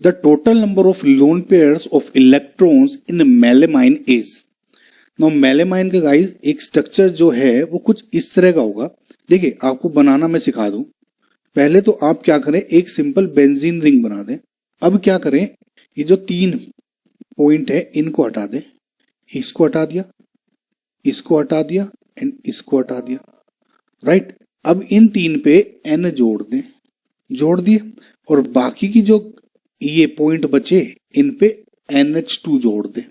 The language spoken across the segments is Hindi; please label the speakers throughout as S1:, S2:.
S1: The total number of lone pairs of electrons in melamine is. Now melamine का गाइज एक स्ट्रक्चर जो है वो कुछ इस तरह का होगा। देखिए आपको बनाना मैं सिखा दूं। पहले तो आप क्या करें, एक सिंपल बेंजीन रिंग बना दें। अब क्या करें, ये जो 3 पॉइंट है इनको हटा दें, इसको हटा दिया, इसको हटा दिया एंड इसको हटा दिया, राइट। अब इन 3 पे N जोड़ दें, जोड़ दिए, और बाकी की जो ये पॉइंट बचे इन पे NH2 जोड़ दें।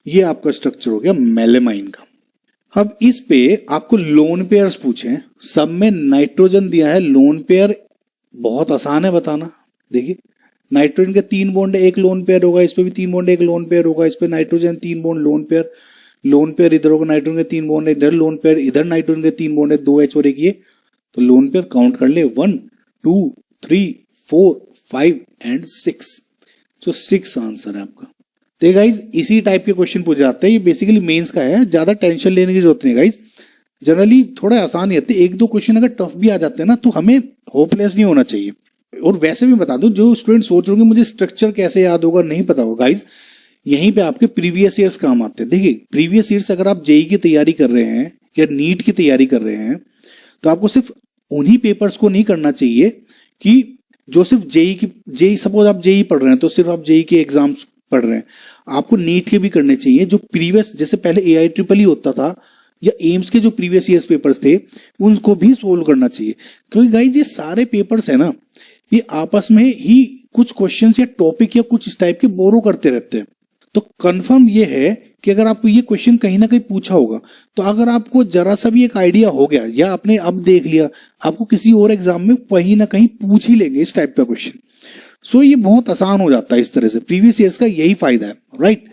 S1: ये आपका स्ट्रक्चर हो गया मेलेमाइन का। अब इस पे आपको लोन पेयर्स पूछे, सब में नाइट्रोजन दिया है। लोन पेयर बहुत आसान है बताना। देखिए नाइट्रोजन के 3 बॉन्ड, एक लोन पेयर होगा, इस पे भी 3 बॉन्ड, एक लोन पेयर होगा, इस पे नाइट्रोजन 3 बॉन्ड, लोन पेयर इधर होगा, नाइट्रोजन के 3 बॉन्ड, इधर लोन पेयर, इधर नाइट्रोजन के 3 बॉन्ड है, 2H और एक ये, तो लोन पेयर काउंट कर ले 1 2 3 4 5 एंड 6। तो 6 आंसर है आपका। तो गाइज इसी टाइप के क्वेश्चन पूछ जाते हैं। ये बेसिकली मेंस का है, ज्यादा टेंशन लेने की जरूरत नहीं गाइज, जनरली थोड़ा आसान ही होते हैं। 1-2 क्वेश्चन अगर टफ भी आ जाते हैं ना तो हमें होपलेस नहीं होना चाहिए। और वैसे भी बता दूं, जो स्टूडेंट सोच रहे होंगे मुझे स्ट्रक्चर कैसे याद होगा, नहीं पता होगा गाइज, यहीं पे आपके प्रीवियस ईयर्स काम आते हैं। देखिए प्रीवियस ईयर्स अगर आप जेई की तैयारी कर रहे हैं या नीट की तैयारी कर रहे हैं तो आपको सिर्फ उन्हीं पेपर्स को नहीं करना चाहिए कि जो सिर्फ जेई सपोज आप जेई पढ़ रहे हैं तो सिर्फ आप जेई के एग्जाम्स पढ़ रहे हैं, आपको नीट के भी करने चाहिए। जो प्रीवियस, जैसे पहले AIEEE होता था या एम्स के जो प्रीवियस ईयर्स पेपर्स थे उनको भी सोल्व करना चाहिए। क्योंकि गाइज ये सारे पेपर्स है ना, ये आपस में ही कुछ क्वेश्चंस या टॉपिक या कुछ इस टाइप के बोरो करते रहते हैं। तो कंफर्म ये है कि अगर आपको ये क्वेश्चन कहीं ना कहीं पूछा होगा तो अगर आपको जरा सा भी एक आइडिया हो गया या आपने अब देख लिया, आपको किसी और एग्जाम में कहीं ना कहीं पूछ ही लेंगे इस टाइप का क्वेश्चन। सो ये बहुत आसान हो जाता है इस तरह से। प्रीवियस ईयर्स का यही फायदा है, राइट।